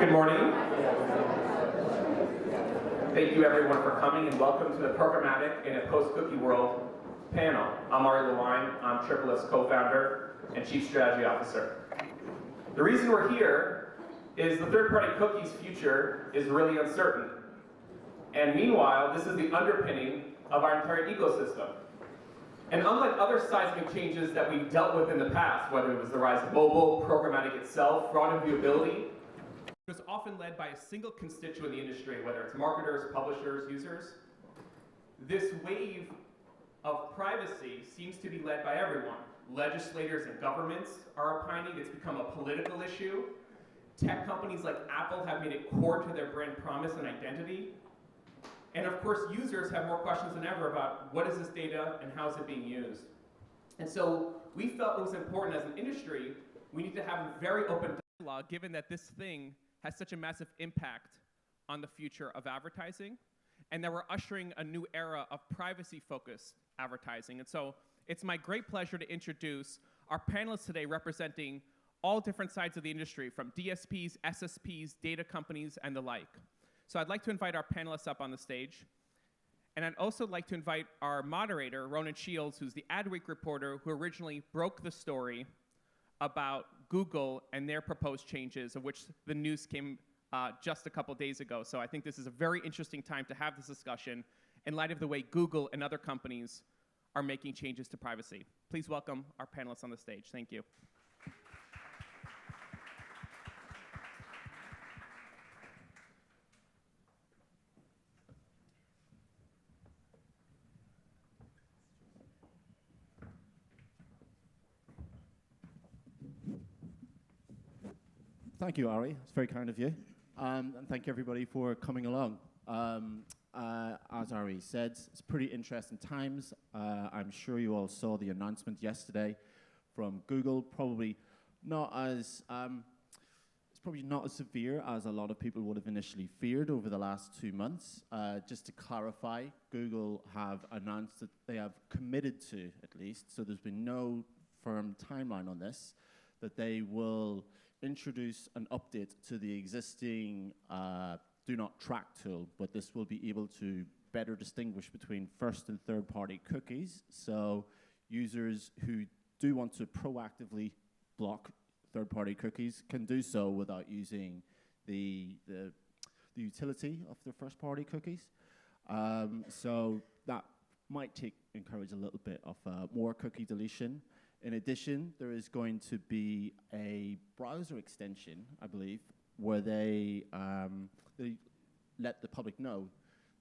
Good morning. Thank you everyone for coming and welcome to the Programmatic in a Post-Cookie World panel. I'm Ari Lewine. I'm TripleLift's co-founder and Chief Strategy Officer. The reason we're here is the third-party cookies future is really uncertain. And meanwhile, this is the underpinning of our entire ecosystem. And unlike other seismic changes that we've dealt with in the past, whether it was the rise of mobile, programmatic itself, fraud and viewability, it was often led by a single constituent in the industry, whether it's marketers, publishers, users. This wave of privacy seems to be led by everyone. Legislators and governments are opining. It's become a political issue. Tech companies like Apple have made it core to their brand promise and identity. And of course, users have more questions than ever about what is this data and how is it being used. And so we felt it was important as an industry, we need to have a very open dialogue, given that this thing has such a massive impact on the future of advertising, and that we're ushering a new era of privacy-focused advertising. And so it's my great pleasure to introduce our panelists today representing all different sides of the industry, from DSPs, SSPs, data companies, and the like. So I'd like to invite our panelists up on the stage. And I'd also like to invite our moderator, Ronan Shields, who's the Adweek reporter who originally broke the story about Google and their proposed changes, of which the news came just a couple days ago. So I think this is a very interesting time to have this discussion in light of the way Google and other companies are making changes to privacy. Please welcome our panelists on the stage. Thank you. Thank you, Ari. It's very kind of you. And thank you, everybody, for coming along. As Ari said, it's pretty interesting times. I'm sure you all saw the announcement yesterday from Google. Probably not as it's probably not as severe as a lot of people would have initially feared over the last 2 months. Just to clarify, Google have announced that they have committed to, at least, so there's been no firm timeline on this, that they will introduce an update to the existing Do Not Track tool, but this will be able to better distinguish between first and third party cookies. So users who do want to proactively block third party cookies can do so without using the utility of the first party cookies. So that might encourage a little bit of more cookie deletion. In addition, there is going to be a browser extension, I believe, where they let the public know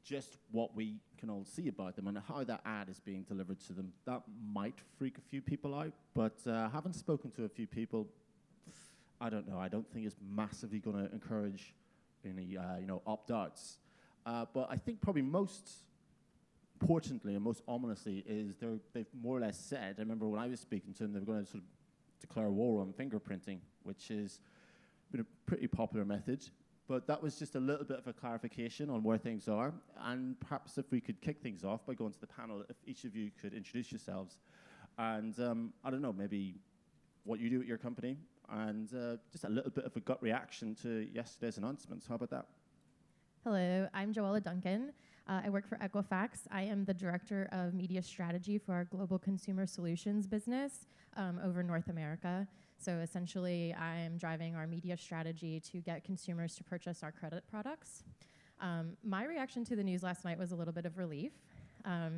just what we can all see about them and how that ad is being delivered to them. That might freak a few people out, but having spoken to a few people, I don't know. I don't think it's massively going to encourage any opt-outs. But I think probably most importantly and most ominously is they've more or less said, I remember when I was speaking to them, they were going to sort of declare war on fingerprinting, which has been a pretty popular method. But that was just a little bit of a clarification on where things are. And perhaps if we could kick things off by going to the panel, if each of you could introduce yourselves. And I don't know, maybe what you do at your company, and just a little bit of a gut reaction to yesterday's announcements. How about that? Hello, I'm Joella Duncan. I work for Equifax. I am the Director of Media Strategy for our Global Consumer Solutions business over North America. So essentially, I'm driving our media strategy to get consumers to purchase our credit products. My reaction to the news last night was a little bit of relief. I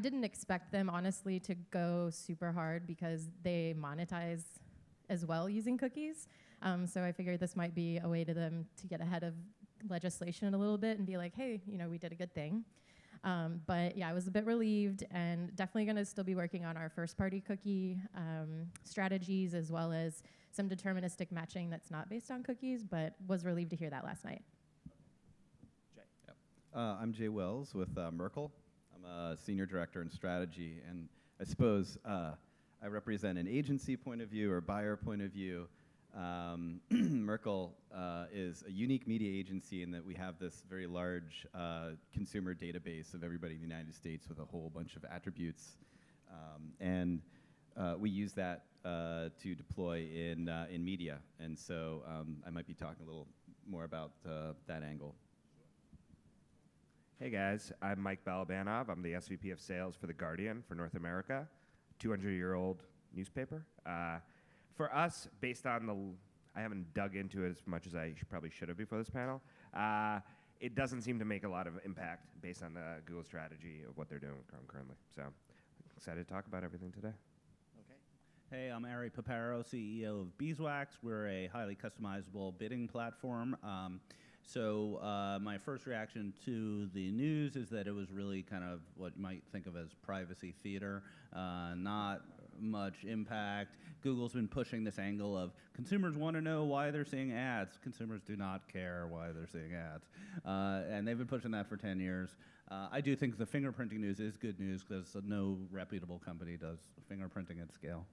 didn't expect them, honestly, to go super hard because they monetize as well using cookies. So I figured this might be a way to them to get ahead of legislation a little bit and be like, hey, we did a good thing. But yeah, I was a bit relieved, and definitely going to still be working on our first-party cookie strategies, as well as some deterministic matching that's not based on cookies, but was relieved to hear that last night. Jay. Yep. I'm Jay Wells with Merkle. I'm a senior director in strategy, and I suppose I represent an agency point of view or buyer point of view. Merkle is a unique media agency in that we have this very large consumer database of everybody in the United States with a whole bunch of attributes. And we use that to deploy in media. And so I might be talking a little more about that angle. Hey guys, I'm Mike Balabanov. I'm the SVP of Sales for The Guardian for North America, 200-year-old newspaper. For us, based on I haven't dug into it as much as I probably should have before this panel. It doesn't seem to make a lot of impact based on the Google strategy of what they're doing with Chrome currently. So excited to talk about everything today. Okay. Hey, I'm Ari Paparo, CEO of Beeswax. We're a highly customizable bidding platform. So my first reaction to the news is that it was really kind of what you might think of as privacy theater, not much impact. Google's been pushing this angle of consumers want to know why they're seeing ads. Consumers do not care why they're seeing ads. And they've been pushing that for 10 years. I do think the fingerprinting news is good news because no reputable company does fingerprinting at scale.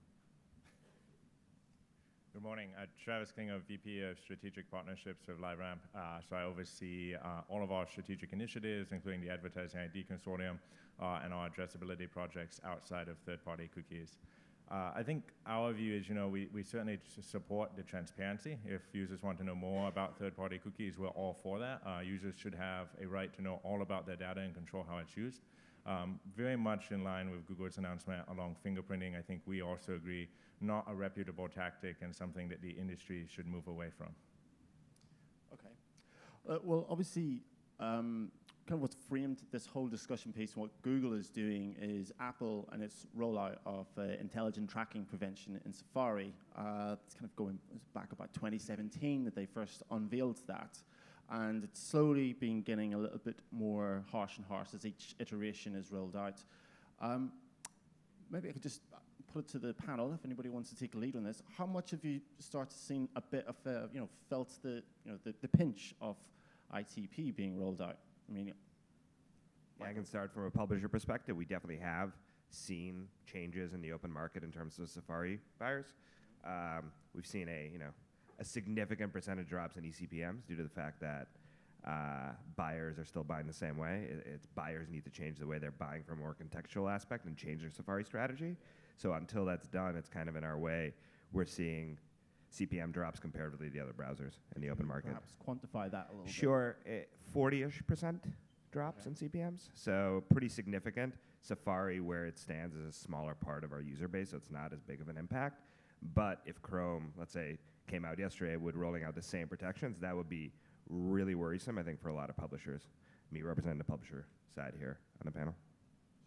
Good morning. Travis Klinger, VP of Strategic Partnerships with LiveRamp. So I oversee all of our strategic initiatives, including the Advertising ID Consortium and our addressability projects outside of third-party cookies. I think our view is, we certainly support the transparency. If users want to know more about third-party cookies, we're all for that. Users should have a right to know all about their data and control how it's used. Very much in line with Google's announcement along fingerprinting, I think we also agree, not a reputable tactic and something that the industry should move away from. Okay. Well, obviously, kind of what's framed this whole discussion piece, what Google is doing is Apple and its rollout of intelligent tracking prevention in Safari. It's kind of going back about 2017 that they first unveiled that. And it's slowly been getting a little bit more harsh and harsh as each iteration is rolled out. Maybe I could just put it to the panel if anybody wants to take a lead on this. How much have you started seeing a bit of, felt the pinch of ITP being rolled out? I mean, Yeah, I can start from a publisher perspective. We definitely have seen changes in the open market in terms of Safari buyers. We've seen a significant percentage drops in eCPMs due to the fact that buyers are still buying the same way. It's buyers need to change the way they're buying from a more contextual aspect and change their Safari strategy. So until that's done, it's kind of in our way. We're seeing CPM drops comparatively to the other browsers in the open market. Perhaps quantify that a little bit. Sure, 40-ish% drops in CPMs, so pretty significant. Safari, where it stands, is a smaller part of our user base, so it's not as big of an impact. But if Chrome, let's say, came out yesterday with rolling out the same protections, that would be really worrisome, I think, for a lot of publishers. Me representing the publisher side here on the panel.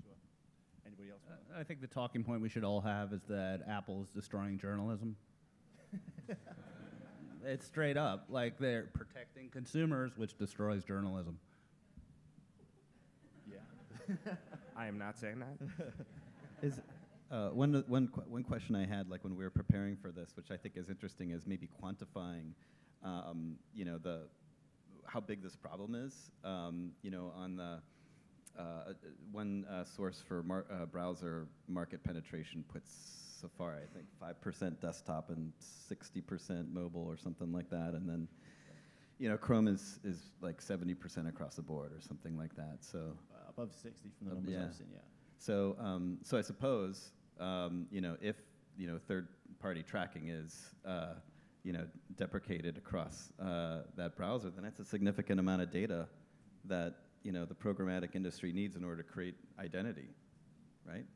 Sure. Anybody else? I think the talking point we should all have is that Apple is destroying journalism. It's straight up, like they're protecting consumers, which destroys journalism. Yeah. I am not saying that. Is one question I had, like when we were preparing for this, which I think is interesting, is maybe quantifying, how big this problem is. On the one source for browser market penetration puts Safari, I think 5% desktop and 60% mobile or something like that, and then Chrome is like 70% across the board or something like that. So Above 60 from the numbers I've seen, yeah. So I suppose if third-party tracking is deprecated across that browser, then that's a significant amount of data that the programmatic industry needs in order to create identity, right?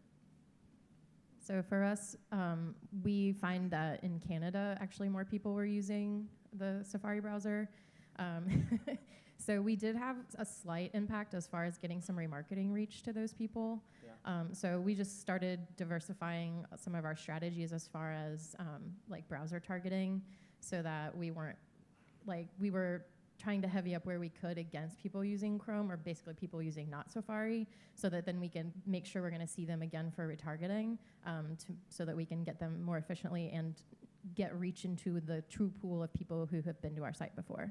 So for us, we find that in Canada, actually more people were using the Safari browser. So we did have a slight impact as far as getting some remarketing reach to those people. Yeah. So we just started diversifying some of our strategies as far as like browser targeting, so that we were trying to heavy up where we could against people using Chrome, or basically people using not Safari, so that then we can make sure we're going to see them again for retargeting, so that we can get them more efficiently and get reach into the true pool of people who have been to our site before.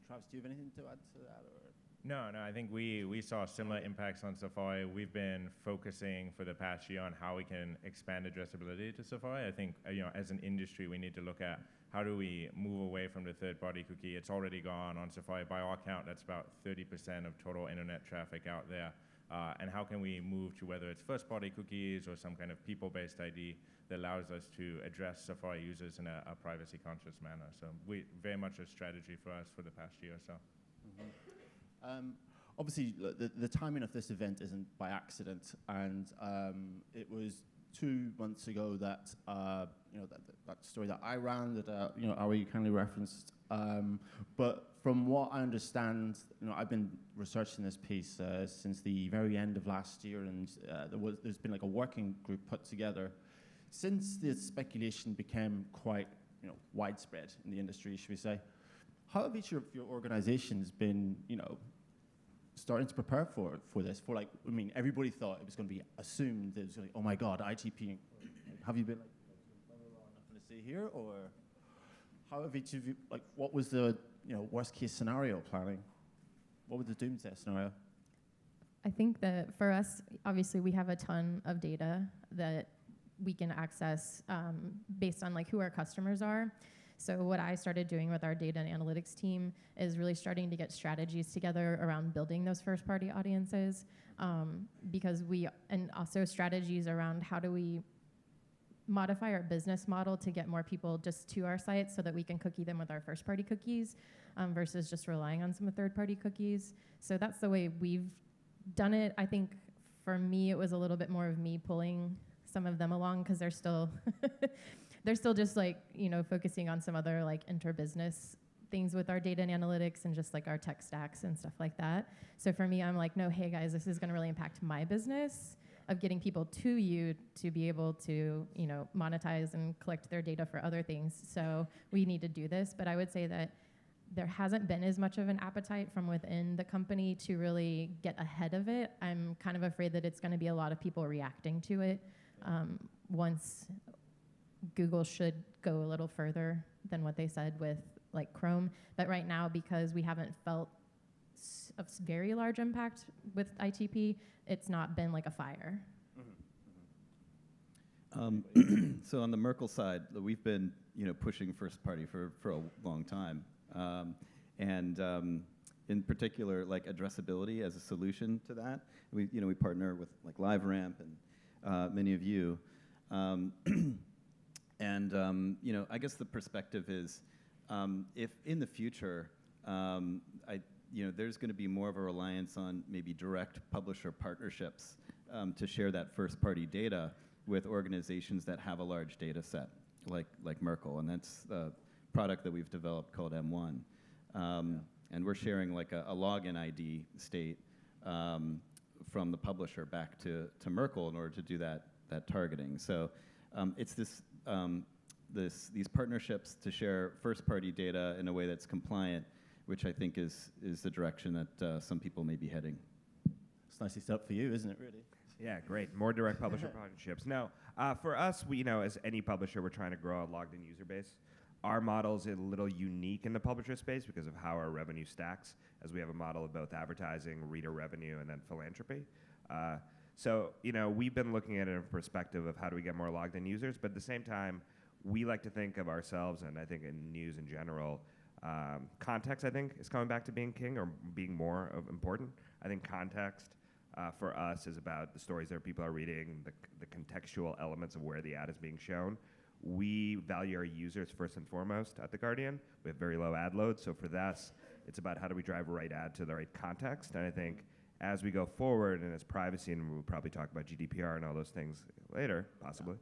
Travis, do you have anything to add to that? Or? No, I think we saw similar impacts on Safari. We've been focusing for the past year on how we can expand addressability to Safari. I think, as an industry, we need to look at how do we move away from the third-party cookie. It's already gone on Safari. By our count, that's about 30% of total internet traffic out there. And how can we move to whether it's first-party cookies or some kind of people-based ID that allows us to address Safari users in a privacy-conscious manner. So very much a strategy for us for the past year or so. Obviously, the timing of this event isn't by accident, and it was 2 months ago that that story that I ran that Ari kindly referenced. But from what I understand, I've been researching this piece since the very end of last year, and there's been like a working group put together since the speculation became quite widespread in the industry, should we say. How have each of your organizations been starting to prepare for this? Everybody thought it was going to be assumed that it was like, oh my God, ITP. Have you been like, nothing to see here, or how have each of you what was the worst case scenario planning? What was the doomsday scenario? I think that for us, obviously, we have a ton of data that we can access based on who our customers are. So what I started doing with our data and analytics team is really starting to get strategies together around building those first-party audiences, and also strategies around how do we modify our business model to get more people just to our site so that we can cookie them with our first-party cookies versus just relying on some third-party cookies. So that's the way we've done it. I think for me, it was a little bit more of me pulling some of them along because they're still just focusing on some other inter-business things with our data and analytics and just our tech stacks and stuff like that. So for me, I'm no, hey guys, this is going to really impact my business of getting people to you to be able to monetize and collect their data for other things. So we need to do this. But I would say that there hasn't been as much of an appetite from within the company to really get ahead of it. I'm kind of afraid that it's going to be a lot of people reacting to it once Google should go a little further than what they said with Chrome. But right now, because we haven't felt a very large impact with ITP, it's not been like a fire. So on the Merkle side, we've been pushing first party for a long time, and in particular addressability as a solution to that. We partner with LiveRamp and many of you, and I guess the perspective is if in the future there's going to be more of a reliance on maybe direct publisher partnerships to share that first-party data with organizations that have a large data set, like Merkle, and that's the product that we've developed called M1. And we're sharing a login ID state from the publisher back to Merkle in order to do that targeting. So it's these partnerships to share first-party data in a way that's compliant, which I think is the direction that some people may be heading. It's nicely set up for you, isn't it, really? Yeah, great. More direct publisher partnerships. No, for us, as any publisher, we're trying to grow a logged-in user base. Our model is a little unique in the publisher space because of how our revenue stacks, as we have a model of both advertising, reader revenue, and then philanthropy. So we've been looking at it in perspective of how do we get more logged-in users, but at the same time, we like to think of ourselves, and I think in news in general, context, I think, is coming back to being king or being more important. I think context for us is about the stories that people are reading, the contextual elements of where the ad is being shown. We value our users first and foremost at The Guardian. We have very low ad load, so for us, it's about how do we drive the right ad to the right context. And I think as we go forward, and as privacy, and we'll probably talk about GDPR and all those things later, possibly,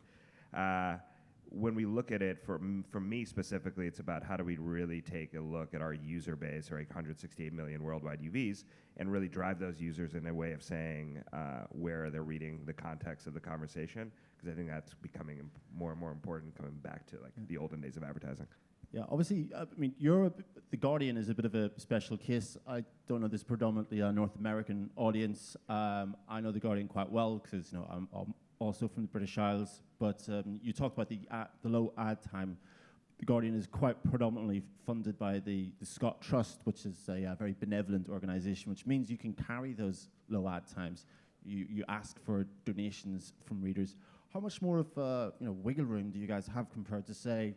when we look at it, for me specifically, it's about how do we really take a look at our user base, or 168 million worldwide UVs, and really drive those users in a way of saying where they're reading the context of the conversation, because I think that's becoming more and more important coming back to the olden days of advertising. Yeah, obviously, The Guardian is a bit of a special case. I don't know this predominantly a North American audience. I know The Guardian quite well because I'm also from the British Isles. But you talked about the low ad time. The Guardian is quite predominantly funded by the Scott Trust, which is a very benevolent organization, which means you can carry those low ad times. You ask for donations from readers. How much more of wiggle room do you guys have compared to, say,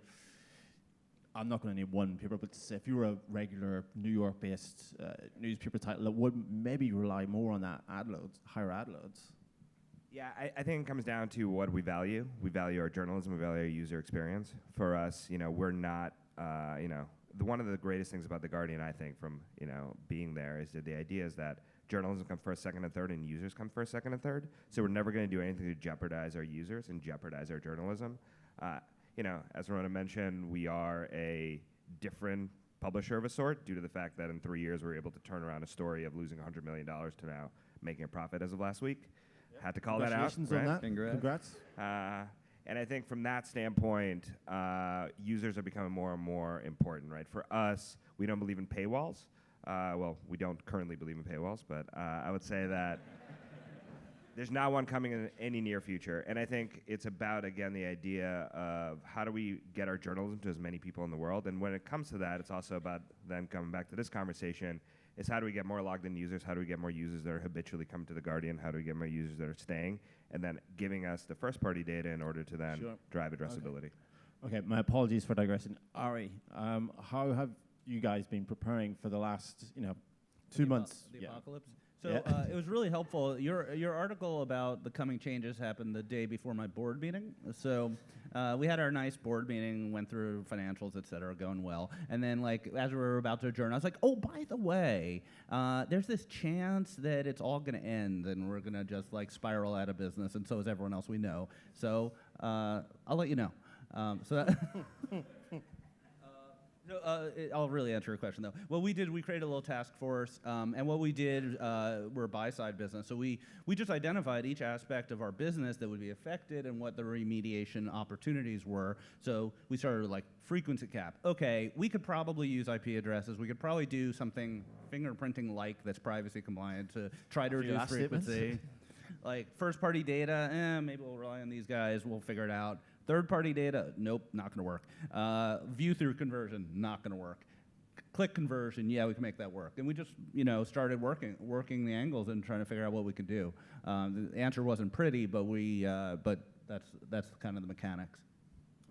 I'm not going to name one paper, but if you were a regular New York-based newspaper title, that would maybe rely more on that ad loads, higher ad loads. Yeah, I think it comes down to what we value. We value our journalism. We value our user experience. For us, we're not, one of the greatest things about The Guardian, I think, from, being there is that the idea is that journalism comes first, second, and third, and users come first, second, and third. So we're never going to do anything to jeopardize our users and jeopardize our journalism. As Ramona mentioned, we are a different publisher of a sort due to the fact that in 3 years we were able to turn around a story of losing $100 million to now making a profit as of last week. Had to call that out. Congratulations on that. Congrats. And I think from that standpoint, users are becoming more and more important, right? For us, we don't believe in paywalls. Well, we don't currently believe in paywalls, but I would say that there's not one coming in any near future. And I think it's about, again, the idea of how do we get our journalism to as many people in the world. And when it comes to that, it's also about then coming back to this conversation, is how do we get more logged in users? How do we get more users that are habitually coming to The Guardian? How do we get more users that are staying? And then giving us the first-party data in order to then drive addressability. Okay, my apologies for digressing. Ari, how have you guys been preparing for the last, 2 months? The apocalypse. So it was really helpful. Your article about the coming changes happened the day before my board meeting. So we had our nice board meeting, went through financials, et cetera, going well. And then, as we were about to adjourn, I was like, oh, by the way, there's this chance that it's all going to end and we're going to just, spiral out of business, and so is everyone else we know. So I'll let you know. I'll really answer your question, though. What we did, we created a little task force, and what we did, we're a buy-side business, so we just identified each aspect of our business that would be affected and what the remediation opportunities were. So we started frequency cap. Okay, we could probably use IP addresses. We could probably do something fingerprinting-like that's privacy compliant to try to reduce frequency. First-party data, maybe we'll rely on these guys. We'll figure it out. Third-party data, nope, not going to work. View-through conversion, not going to work. Click conversion, yeah, we can make that work. And we just, started working the angles and trying to figure out what we could do. The answer wasn't pretty, but that's kind of the mechanics.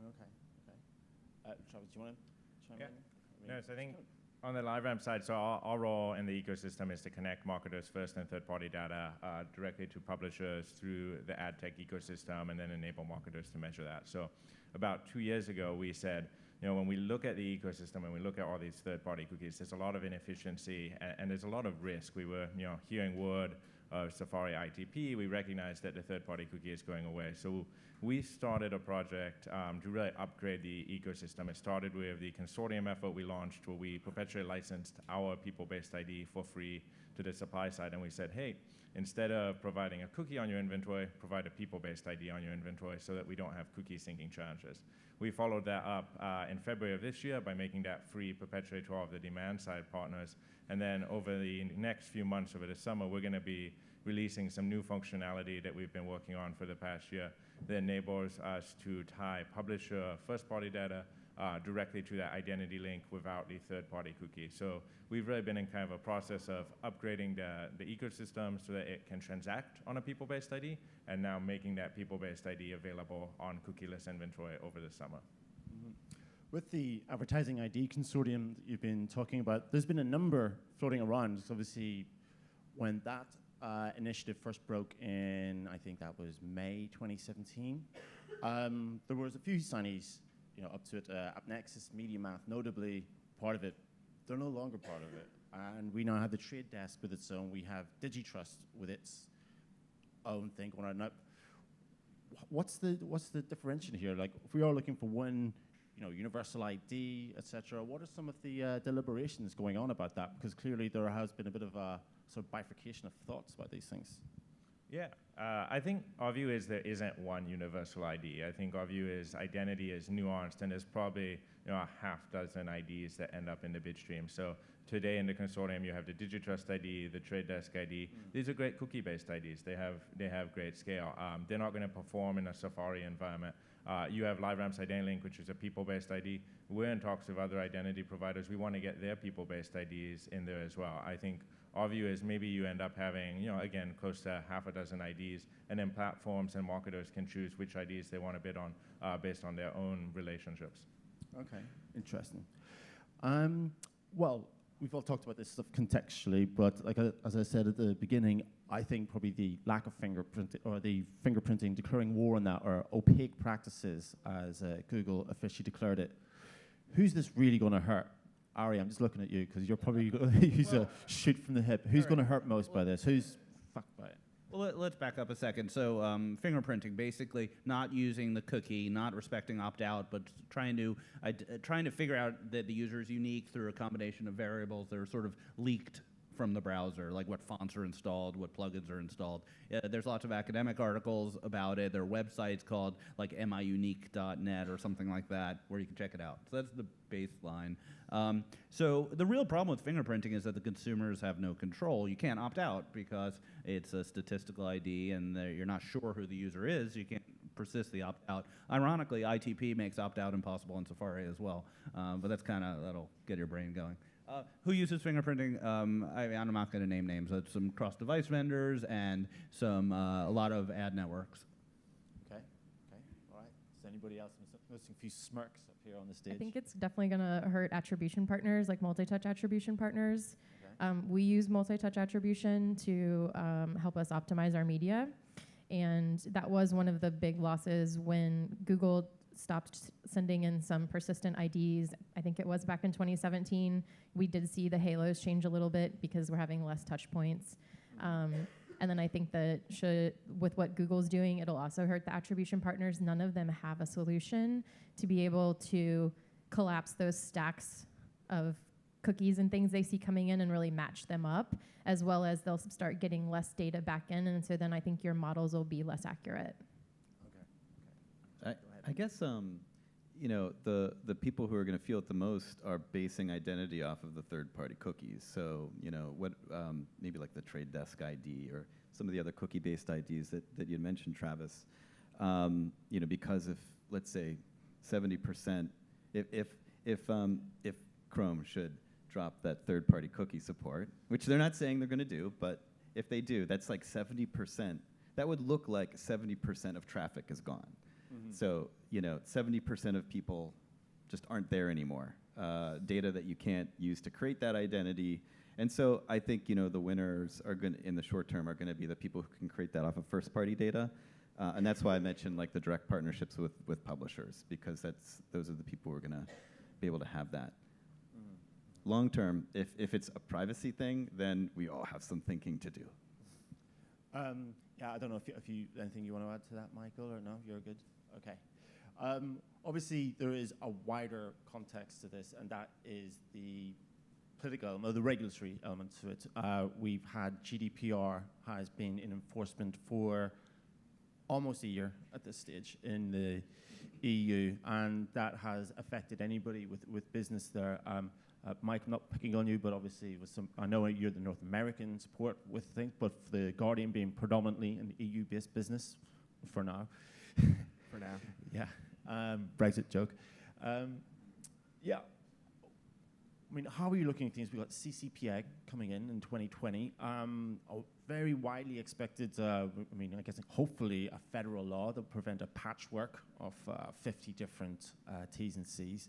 Okay. Travis, do you want to chime in? No, so I think on the LiveRamp side, so our role in the ecosystem is to connect marketers' first and third-party data directly to publishers through the ad tech ecosystem, and then enable marketers to measure that. So about 2 years ago, we said, when we look at the ecosystem and we look at all these third-party cookies, there's a lot of inefficiency and there's a lot of risk. We were, hearing word of Safari ITP. We recognized that the third-party cookie is going away. So we started a project to really upgrade the ecosystem. It started with the consortium effort we launched, where we perpetually licensed our people-based ID for free to the supply side. And we said, hey, instead of providing a cookie on your inventory, provide a people-based ID on your inventory so that we don't have cookie syncing challenges. We followed that up in February of this year by making that free perpetually to all of the demand-side partners. And then over the next few months, over the summer, we're going to be releasing some new functionality that we've been working on for the past year that enables us to tie publisher first-party data directly to that identity link without the third-party cookie. So we've really been in kind of a process of upgrading the ecosystem so that it can transact on a people-based ID, and now making that people-based ID available on cookieless inventory over the summer. With the Advertising ID Consortium that you've been talking about, there's been a number floating around. So obviously, when that initiative first broke in, I think that was May 2017, there was a few signees up to it. AppNexus, MediaMath, notably part of it. They're no longer part of it. And we now have the Trade Desk with its own. We have DigiTrust with its own thing going on. Now, what's the differentiation here? If we are looking for one universal ID, etc. What are some of the deliberations going on about that? Because clearly there has been a bit of a sort of bifurcation of thoughts about these things. Yeah, I think our view is there isn't one universal ID. I think our view is identity is nuanced, and there's probably a half dozen IDs that end up in the bid stream. So today in the consortium, you have the DigiTrust ID, the Trade Desk ID. These are great cookie-based IDs. They have great scale. They're not going to perform in a Safari environment. You have LiveRamp's Identity Link, which is a people-based ID. We're in talks with other identity providers. We want to get their people-based IDs in there as well. I think our view is maybe you end up having, again, close to half a dozen IDs, and then platforms and marketers can choose which IDs they want to bid on based on their own relationships. Okay, interesting. Well, we've all talked about this stuff contextually, but like as I said at the beginning, I think probably the lack of fingerprinting or the fingerprinting declaring war on that or opaque practices, as Google officially declared it. Who's this really going to hurt? Ari, I'm just looking at you because you're probably going to use a shoot from the hip. Who's going to hurt most by this? Who's fucked by it? Well, let's back up a second. So fingerprinting, basically not using the cookie, not respecting opt-out, but trying to figure out that the user is unique through a combination of variables that are sort of leaked from the browser, like what fonts are installed, what plugins are installed. There's lots of academic articles about it. There are websites called like miunique.net or something like that where you can check it out. So that's the baseline. So the real problem with fingerprinting is that the consumers have no control. You can't opt out because it's a statistical ID and you're not sure who the user is. You can't persist the opt-out. Ironically, ITP makes opt-out impossible in Safari as well. But that'll get your brain going. Who uses fingerprinting? I'm not going to name names. It's some cross-device vendors and a lot of ad networks. Okay, all right. Is anybody else noticing a few smirks up here on the stage? I think it's definitely going to hurt attribution partners, like multi-touch attribution partners. Okay. We use multi-touch attribution to help us optimize our media. And that was one of the big losses when Google stopped sending in some persistent IDs. I think it was back in 2017. We did see the halos change a little bit because we're having less touch points. And then I think that with what Google's doing, it'll also hurt the attribution partners. None of them have a solution to be able to collapse those stacks of cookies and things they see coming in and really match them up, as well as they'll start getting less data back in. And so then I think your models will be less accurate. I guess the people who are going to feel it the most are basing identity off of the third-party cookies. So what maybe like the Trade Desk ID or some of the other cookie-based IDs that you mentioned, Travis. Because if let's say 70%, if Chrome should drop that third-party cookie support, which they're not saying they're going to do, but if they do, that's like 70%. That would look like 70% of traffic is gone. Mm-hmm. So 70% of people just aren't there anymore. Data that you can't use to create that identity. And so I think the winners are going in the short term are going to be the people who can create that off of first-party data. And that's why I mentioned like the direct partnerships with publishers, because those are the people who are going to be able to have that. Mm-hmm. Long term, if it's a privacy thing, then we all have some thinking to do. Yeah, I don't know if you anything you want to add to that, Michael, or no? You're good. Okay. Obviously, there is a wider context to this, and that is the political or the regulatory element to it. We've had GDPR has been in enforcement for almost a year at this stage in the EU, and that has affected anybody with business there. Mike, I'm not picking on you, but obviously I know you're the North American support with things, but for The Guardian being predominantly an EU-based business for now. For now. Yeah. Brexit joke. Yeah. I mean, how are you looking at things? We've got CCPA coming in 2020. A very widely expected, I guess hopefully a federal law that will prevent a patchwork of 50 different T's and C's.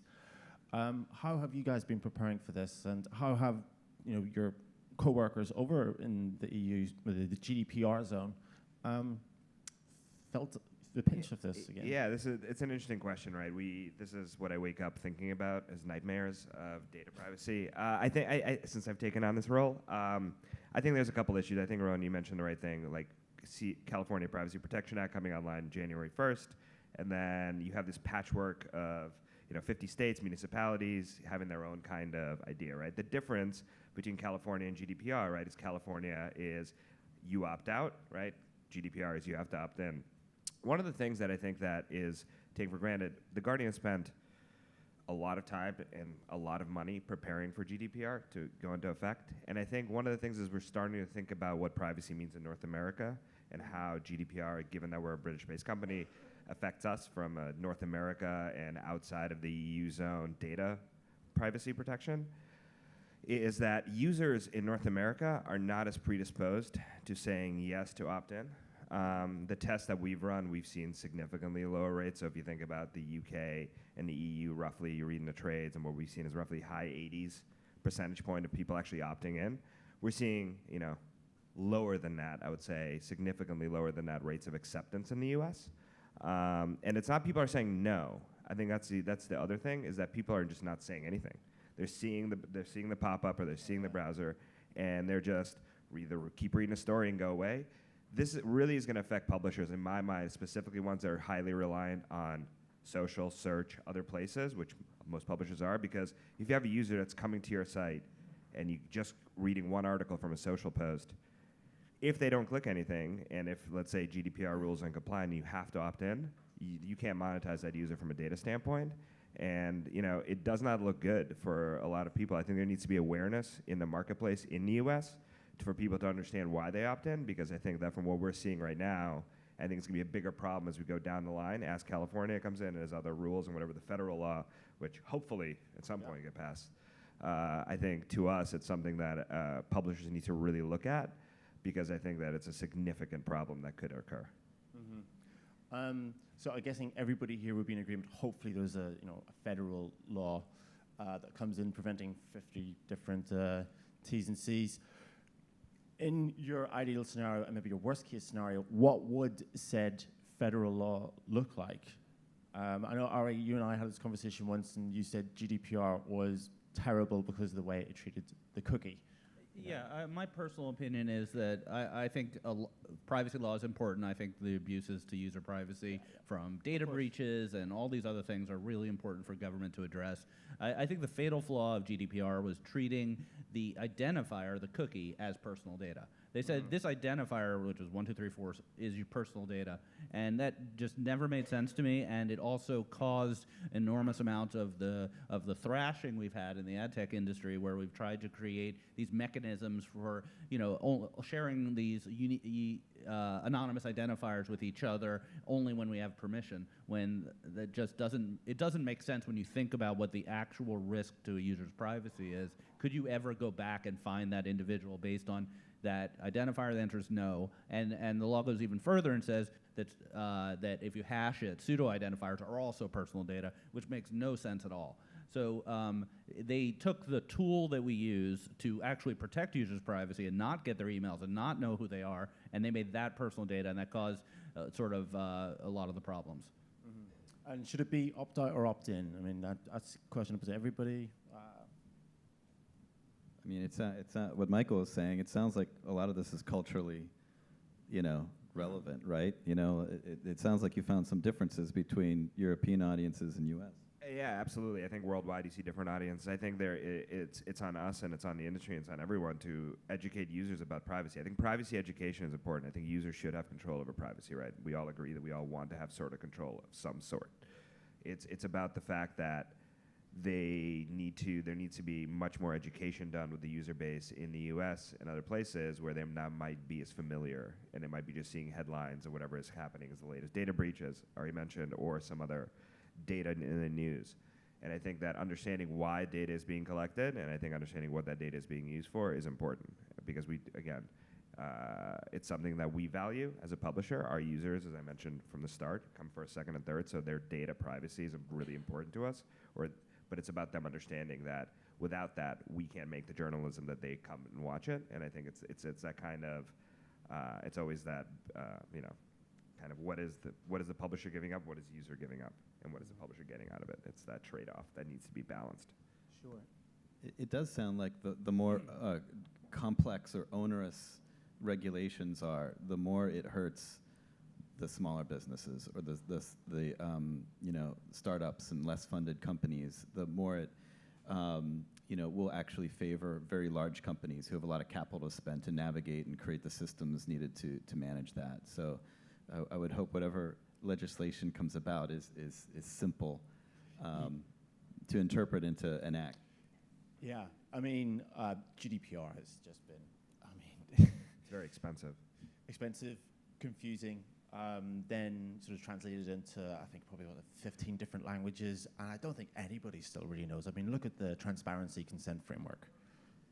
How have you guys been preparing for this, and how have your co-workers over in the EU, the GDPR zone, felt the pinch of this again? Yeah, it's an interesting question, right? This is what I wake up thinking about as nightmares of data privacy. I think since I've taken on this role, I think there's a couple issues. I think, Rowan, you mentioned the right thing, like California Privacy Protection Act coming online January 1st, and then you have this patchwork of 50 states, municipalities having their own kind of idea, right? The difference between California and GDPR, right, is California is you opt out, right? GDPR is you have to opt in. One of the things that I think that is taken for granted, The Guardian spent a lot of time and a lot of money preparing for GDPR to go into effect. And I think one of the things is we're starting to think about what privacy means in North America and how GDPR, given that we're a British-based company, affects us from North America and outside of the EU zone data privacy protection, is that users in North America are not as predisposed to saying yes to opt-in The tests that we've run, we've seen significantly lower rates. So if you think about the UK and the EU, roughly, you're reading the trades, and what we've seen is roughly high 80s percentage point of people actually opting in. We're seeing, lower than that, I would say, significantly lower than that rates of acceptance in the US. And it's not people are saying no. I think that's the other thing, is that people are just not saying anything. They're seeing the pop-up, or they're seeing the browser, and they're just either keep reading a story and go away. This really is going to affect publishers, in my mind, specifically ones that are highly reliant on social, search, other places, which most publishers are, because if you have a user that's coming to your site and you just reading one article from a social post, if they don't click anything, and if, let's say, GDPR rules aren't compliant and you have to opt in, you can't monetize that user from a data standpoint. And it does not look good for a lot of people. I think there needs to be awareness in the marketplace in the US for people to understand why they opt in, because I think that from what we're seeing right now, I think it's going to be a bigger problem as we go down the line, as California comes in and as other rules and whatever the federal law, which hopefully at some point get passed. I think to us it's something that publishers need to really look at, because I think that it's a significant problem that could occur. So I'm guessing everybody here would be in agreement. Hopefully there's a federal law that comes in preventing 50 different T's and C's. In your ideal scenario, and maybe your worst case scenario, what would said federal law look like? I know, Ari, you and I had this conversation once, and you said GDPR was terrible because of the way it treated the cookie. Yeah, my personal opinion is that I think privacy law is important. I think the abuses to user privacy from data breaches and all these other things are really important for government to address. I think the fatal flaw of GDPR was treating the identifier, the cookie, as personal data. They said this identifier, which was 1, 2, 3, 4, is your personal data, and that just never made sense to me. And it also caused enormous amounts of the thrashing we've had in the ad tech industry, where we've tried to create these mechanisms for sharing these anonymous identifiers with each other only when we have permission. When that just doesn't make sense when you think about what the actual risk to a user's privacy is. Could you ever go back and find that individual based on that identifier? The answer is no. And the law goes even further and says that that if you hash it, pseudo-identifiers are also personal data, which makes no sense at all. So they took the tool that we use to actually protect users' privacy and not get their emails and not know who they are, and they made that personal data, and that caused a lot of the problems. Mm-hmm. And should it be opt-out or opt-in? I mean, that's a question up to everybody. I mean, it's what Michael is saying. It sounds like a lot of this is culturally, relevant, right? It sounds like you found some differences between European audiences and U.S. Yeah, absolutely. I think worldwide you see different audiences. I think it's on us, and it's on the industry, and it's on everyone to educate users about privacy. I think privacy education is important. I think users should have control over privacy, right? We all agree that we all want to have sort of control of some sort. It's about the fact that there needs to be much more education done with the user base in the US and other places where they now might be as familiar, and they might be just seeing headlines or whatever is happening as the latest data breaches, Ari mentioned, or some other data in the news. And I think that understanding why data is being collected, and I think understanding what that data is being used for, is important, because it's something that we value as a publisher. Our users, as I mentioned from the start, come first, second, and third, so their data privacy is really important to us. But it's about them understanding that without that, we can't make the journalism that they come and watch it. And I think it's that kind of, it's always that, kind of what is the publisher giving up, what is the user giving up, and what is the publisher getting out of it? It's that trade-off that needs to be balanced. Sure. It does sound like the more complex or onerous regulations are, the more it hurts the smaller businesses or the startups and less funded companies. The more it will actually favor very large companies who have a lot of capital to spend to navigate and create the systems needed to manage that. So I would hope whatever legislation comes about is simple to interpret and to enact. Yeah, I mean, GDPR has just been, It's very expensive. expensive, confusing, then sort of translated into, I think, probably about 15 different languages, and I don't think anybody still really knows. I mean, look at the transparency consent framework.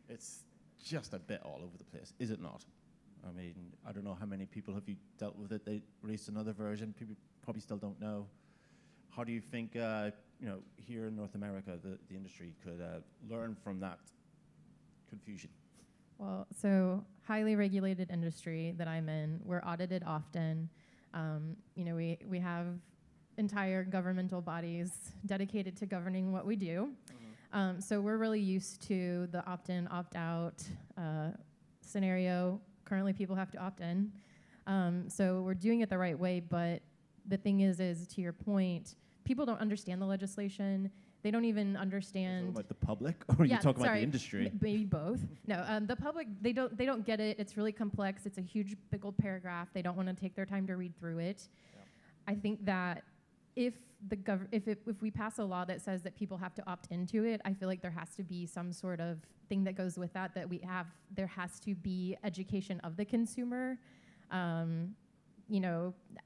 It's just a bit all over the place, is it not? I mean, I don't know how many people have you dealt with it. They released another version. People probably still don't know. How do you think, here in North America, the industry could learn from that confusion? Well, so highly regulated industry that I'm in, we're audited often. We have entire governmental bodies dedicated to governing what we do. So we're really used to the opt-in, opt-out scenario. Currently, people have to opt in. So we're doing it the right way, but the thing is to your point, people don't understand the legislation. They don't even understand. About the public, or are you talking about the industry? Maybe both. No, the public, they don't get it. It's really complex. It's a huge, big old paragraph. They don't want to take their time to read through it. Yeah. I think that if we pass a law that says that people have to opt into it, I feel like there has to be some sort of thing that goes with that. There has to be education of the consumer. I'm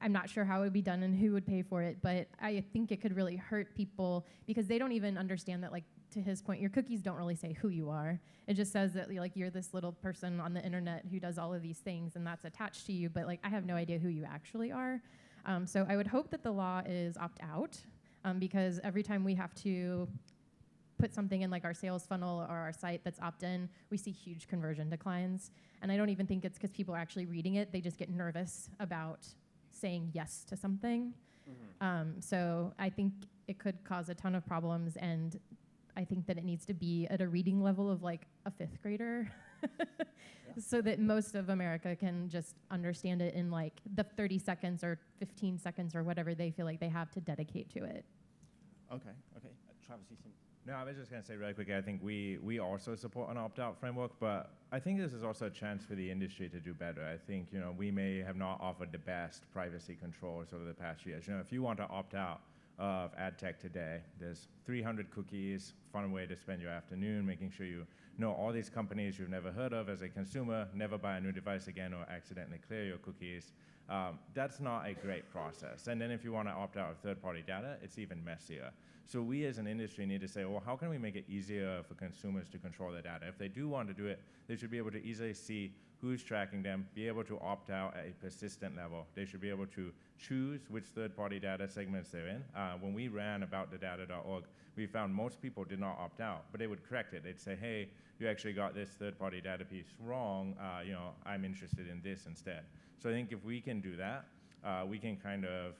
not sure how it would be done and who would pay for it, but I think it could really hurt people because they don't even understand that, like, to his point, your cookies don't really say who you are. It just says that, like, you're this little person on the internet who does all of these things and that's attached to you, but, like, I have no idea who you actually are. So I would hope that the law is opt-out because every time we have to put something in, like, our sales funnel or our site that's opt-in, we see huge conversion declines. And I don't even think it's because people are actually reading it. They just get nervous about saying yes to something. So I think it could cause a ton of problems, and I think that it needs to be at a reading level of, like, a 5th grader so that most of America can just understand it in, like, the 30 seconds or 15 seconds or whatever they feel like they have to dedicate to it. Okay. Travis, you think? No, I was just going to say really quickly, I think we also support an opt-out framework, but I think this is also a chance for the industry to do better. I think, we may have not offered the best privacy controls over the past years. If you want to opt out of ad tech today, there's 300 cookies, fun way to spend your afternoon, making sure you know all these companies you've never heard of as a consumer, never buy a new device again or accidentally clear your cookies. That's not a great process. And then if you want to opt out of third-party data, it's even messier. So we as an industry need to say, well, how can we make it easier for consumers to control their data? If they do want to do it, they should be able to easily see who's tracking them, be able to opt out at a persistent level. They should be able to choose which third-party data segments they're in. When we ran aboutthedata.org, we found most people did not opt out, but they would correct it. They'd say, hey, you actually got this third-party data piece wrong. I'm interested in this instead. So I think if we can do that, we can kind of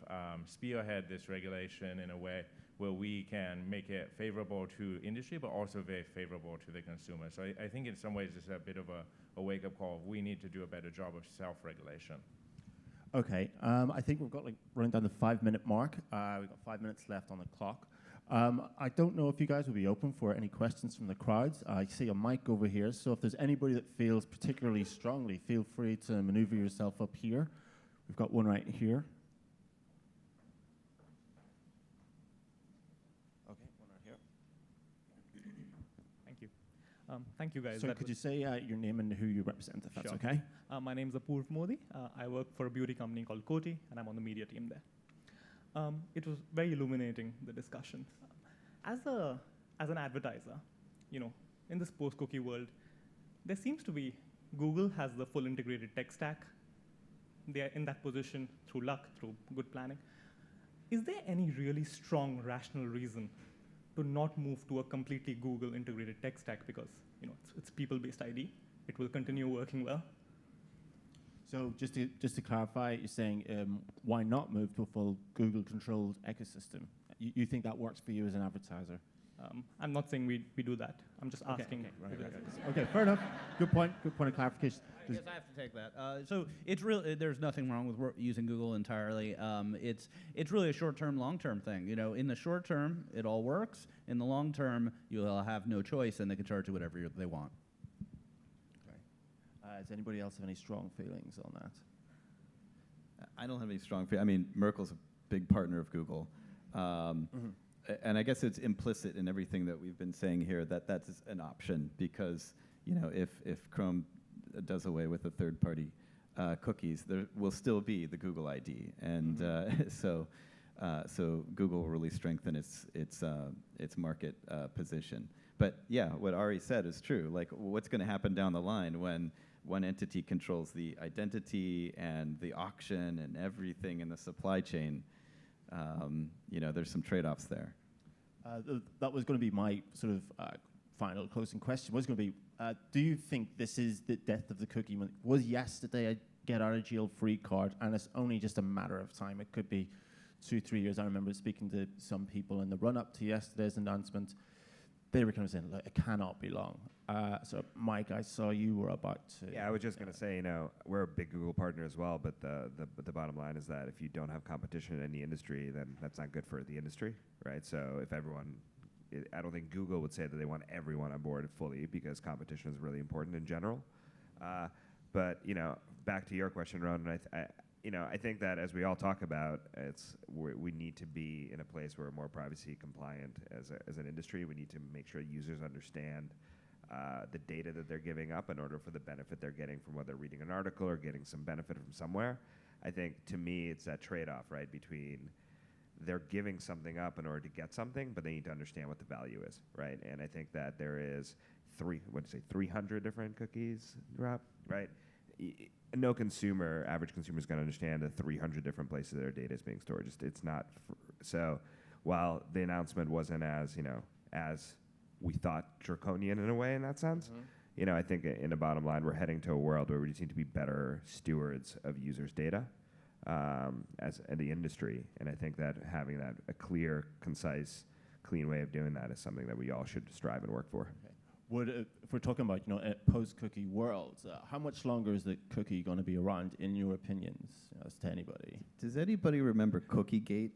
spearhead this regulation in a way where we can make it favorable to industry, but also very favorable to the consumer. So I think in some ways it's a bit of a wake-up call. We need to do a better job of self-regulation. Okay, I think we've got running down the 5-minute mark. We've got 5 minutes left on the clock. I don't know if you guys will be open for any questions from the crowds. I see a mic over here, so if there's anybody that feels particularly strongly, feel free to maneuver yourself up here. We've got one right here. Okay, one right here. Thank you. Thank you, guys. So could you say your name and who you represent, if that's Sure. okay? My name is Apoorv Modi. I work for a beauty company called Coty, and I'm on the media team there. It was very illuminating, the discussion. As an advertiser, in this post-cookie world, there seems to be Google has the full integrated tech stack. They are in that position through luck, through good planning. Is there any really strong rational reason to not move to a completely Google integrated tech stack because it's people-based ID? It will continue working well. So just to clarify, you're saying why not move to a full Google-controlled ecosystem? You think that works for you as an advertiser? I'm not saying we do that. I'm just asking. Okay, fair enough. Good point of clarification. I guess I have to take that. So it's really there's nothing wrong with using Google entirely. It's really a short-term, long-term thing. In the short term, it all works. In the long term, you'll have no choice, and they can charge you whatever they want. Does anybody else have any strong feelings on that? I don't have any strong feelings. I mean, Merkel's a big partner of Google. And I guess it's implicit in everything that we've been saying here that that's an option because, if Chrome does away with the third-party cookies, there will still be the Google ID. And so Google will really strengthen its market position. But yeah, what Ari said is true. Like, what's going to happen down the line when one entity controls the identity and the auction and everything in the supply chain, there's some trade-offs there. That was going to be my sort of final closing question. Was going to be, do you think this is the death of the cookie? Was yesterday a get out of jail free card, and it's only just a matter of time? It could be 2-3 years. I remember speaking to some people in the run-up to yesterday's announcement. They were kind of saying, look, it cannot be long. So, Mike, I saw you were about to... Yeah, I was just going to say, we're a big Google partner as well, but the bottom line is that if you don't have competition in any industry, then that's not good for the industry, right? So if everyone... I don't think Google would say that they want everyone on board fully, because competition is really important in general. But, back to your question, Ronan, I think that as we all talk about, we need to be in a place where we're more privacy compliant as an industry. We need to make sure users understand the data that they're giving up in order for the benefit they're getting from whether reading an article or getting some benefit from somewhere. I think, to me, it's that trade-off, right, between they're giving something up in order to get something, but they need to understand what the value is, right? And I think that there is 300 different cookies, Rob, right? No consumer, average consumer, is going to understand the 300 different places their data is being stored. It's not. So while the announcement wasn't as we thought, draconian in a way in that sense, I think in the bottom line, we're heading to a world where we just need to be better stewards of users' data as the industry. And I think that having that a clear, concise, clean way of doing that is something that we all should strive and work for. Okay. If we're talking about a post-cookie world, how much longer is the cookie going to be around, in your opinions, as to anybody? Does anybody remember CookieGate?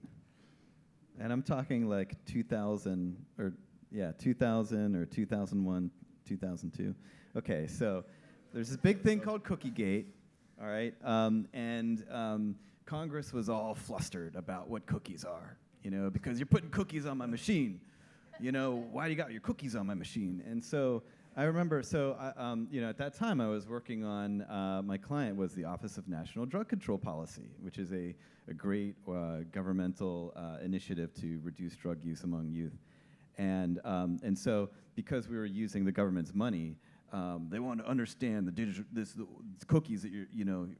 And I'm talking like 2000 or 2001, 2002. Okay, so there's this big thing called CookieGate, all right? Congress was all flustered about what cookies are, because you're putting cookies on my machine. Why do you got your cookies on my machine? And so I remember, at that time I was working on, my client was the Office of National Drug Control Policy, which is a great governmental initiative to reduce drug use among youth. And so because we were using the government's money, they want to understand the cookies that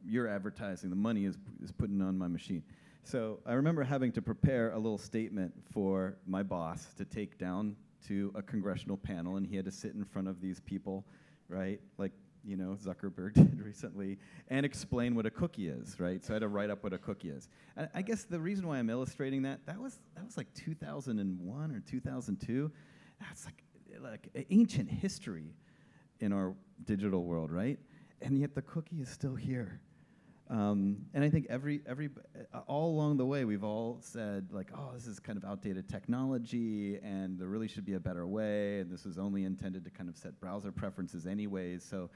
you're advertising, the money is putting on my machine. So I remember having to prepare a little statement for my boss to take down to a congressional panel, and he had to sit in front of these people, right, like Zuckerberg did recently, and explain what a cookie is, right? So I had to write up what a cookie is. And I guess the reason why I'm illustrating that was like 2001 or 2002. That's like ancient history in our digital world, right? And yet the cookie is still here. And I think all along the way, we've all said, like, oh, this is kind of outdated technology, and there really should be a better way, and this was only intended to kind of set browser preferences anyways. So,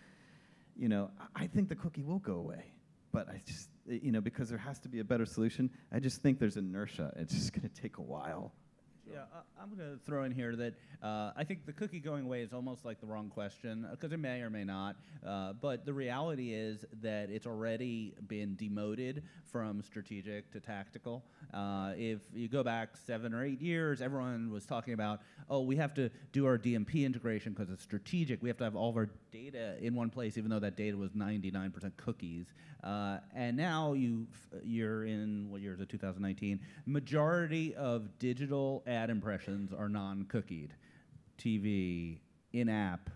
I think the cookie will go away. But I just, because there has to be a better solution, I just think there's inertia. It's just going to take a while. Yeah, I'm going to throw in here that I think the cookie going away is almost like the wrong question, because it may or may not. But the reality is that it's already been demoted from strategic to tactical. If you go back 7 or 8 years, everyone was talking about, oh, we have to do our DMP integration because it's strategic. We have to have all of our data in one place, even though that data was 99% cookies. And now you're in, what year is it, 2019? Majority of digital ad impressions are non-cookied. TV, in-app,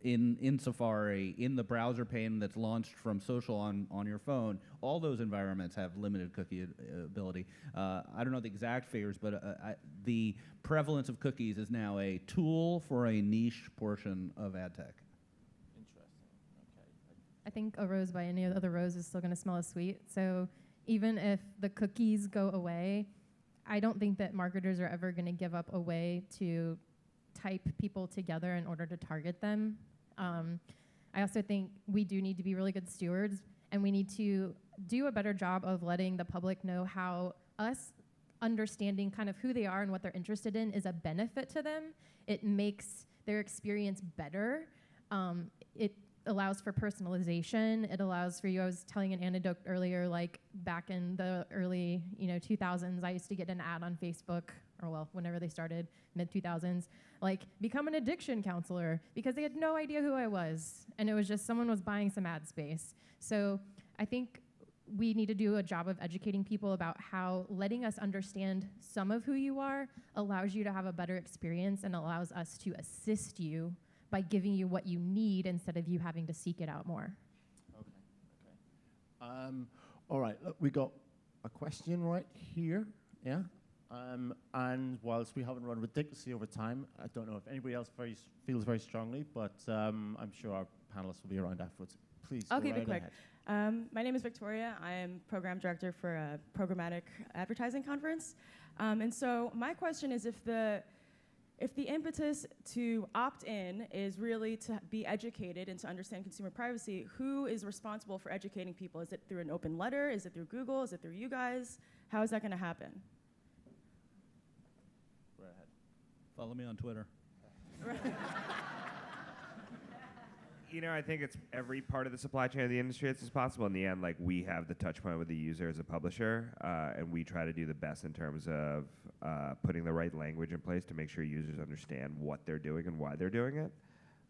in Safari, in the browser pane that's launched from social on your phone. All those environments have limited cookie ability. I don't know the exact figures, but the prevalence of cookies is now a tool for a niche portion of ad tech. Interesting. Okay. I think a rose by any other rose is still going to smell as sweet. So even if the cookies go away, I don't think that marketers are ever going to give up a way to type people together in order to target them. I also think we do need to be really good stewards, and we need to do a better job of letting the public know how us understanding kind of who they are and what they're interested in is a benefit to them. It makes their experience better. It allows for personalization. It allows for you. I was telling an anecdote earlier, like back in the early 2000s, I used to get an ad on Facebook or well, whenever they started, mid-2000s, like, become an addiction counselor, because they had no idea who I was. And it was just someone was buying some ad space. So I think we need to do a job of educating people about how letting us understand some of who you are allows you to have a better experience and allows us to assist you by giving you what you need instead of you having to seek it out more. All right, look, we got a question right here, yeah? And whilst we haven't run ridiculously over time, I don't know if anybody else feels very strongly, but I'm sure our panelists will be around afterwards. Please, I'll go keep it right quick. ahead. My name is Victoria. I am program director for a programmatic advertising conference. And so my question is, if the impetus to opt in is really to be educated and to understand consumer privacy, who is responsible for educating people? Is it through an open letter? Is it through Google? Is it through you guys? How is that going to happen? Go ahead. Follow me on Twitter. You know, I think it's every part of the supply chain of the industry as possible. In the end, like, we have the touch point with the user as a publisher, and we try to do the best in terms of putting the right language in place to make sure users understand what they're doing and why they're doing it.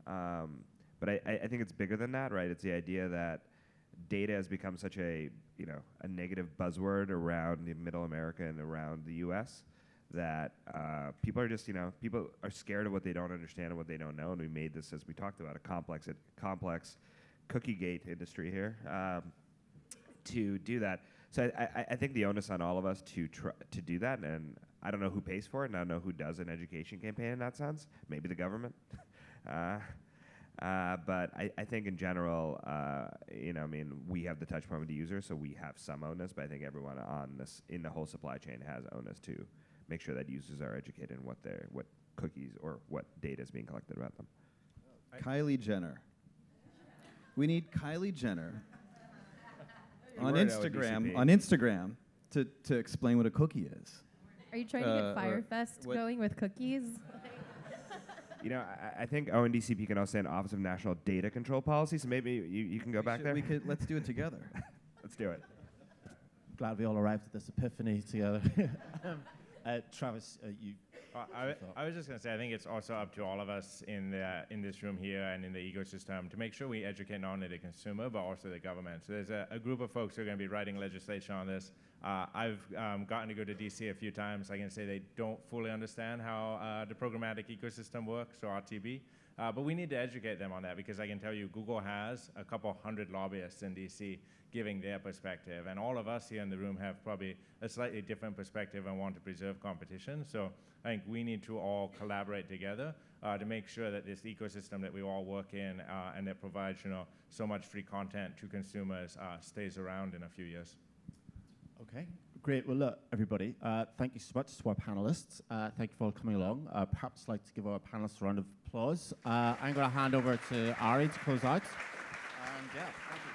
But I think it's bigger than that, right? It's the idea that data has become such a negative buzzword around the Middle America and around the U.S. that people are just, people are scared of what they don't understand and what they don't know. And we made this, as we talked about, a complex cookie gate industry here to do that. So I think the onus on all of us to do that, and I don't know who pays for it, and I don't know who does an education campaign in that sense. Maybe the government. But I think in general, we have the touch point with the user, so we have some onus, but I think everyone on this, in the whole supply chain, has onus to make sure that users are educated in what cookies or what data is being collected about them. Kylie Jenner. We need Kylie Jenner on were at Instagram to explain what a cookie is. Are you trying to get Firefest going with cookies? I think ONDCP can also say an Office of National Data Control Policy, so maybe you can go back there. Let's do it together. Let's do it. Glad we all arrived at this epiphany together. Travis, you. I was just going to say, I think it's also up to all of us in this room here and in the ecosystem to make sure we educate not only the consumer, but also the government. So there's a group of folks who are going to be writing legislation on this. I've gotten to go to DC a few times. I can say they don't fully understand how the programmatic ecosystem works, or RTB. But we need to educate them on that, because I can tell you Google has a couple hundred lobbyists in DC giving their perspective. And all of us here in the room have probably a slightly different perspective and want to preserve competition. So I think we need to all collaborate together to make sure that this ecosystem that we all work in and that provides so much free content to consumers stays around in a few years. Okay, great. Well, look, everybody, thank you so much to our panelists. Thank you for all coming along. Perhaps I'd like to give our panelists a round of applause. I'm going to hand over to Ari to close out. And yeah, thank you.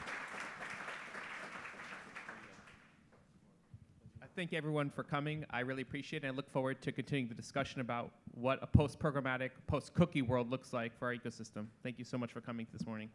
Thank you, everyone, for coming. I really appreciate it, and I look forward to continuing the discussion about what a post-programmatic, post-cookie world looks like for our ecosystem. Thank you so much for coming this morning.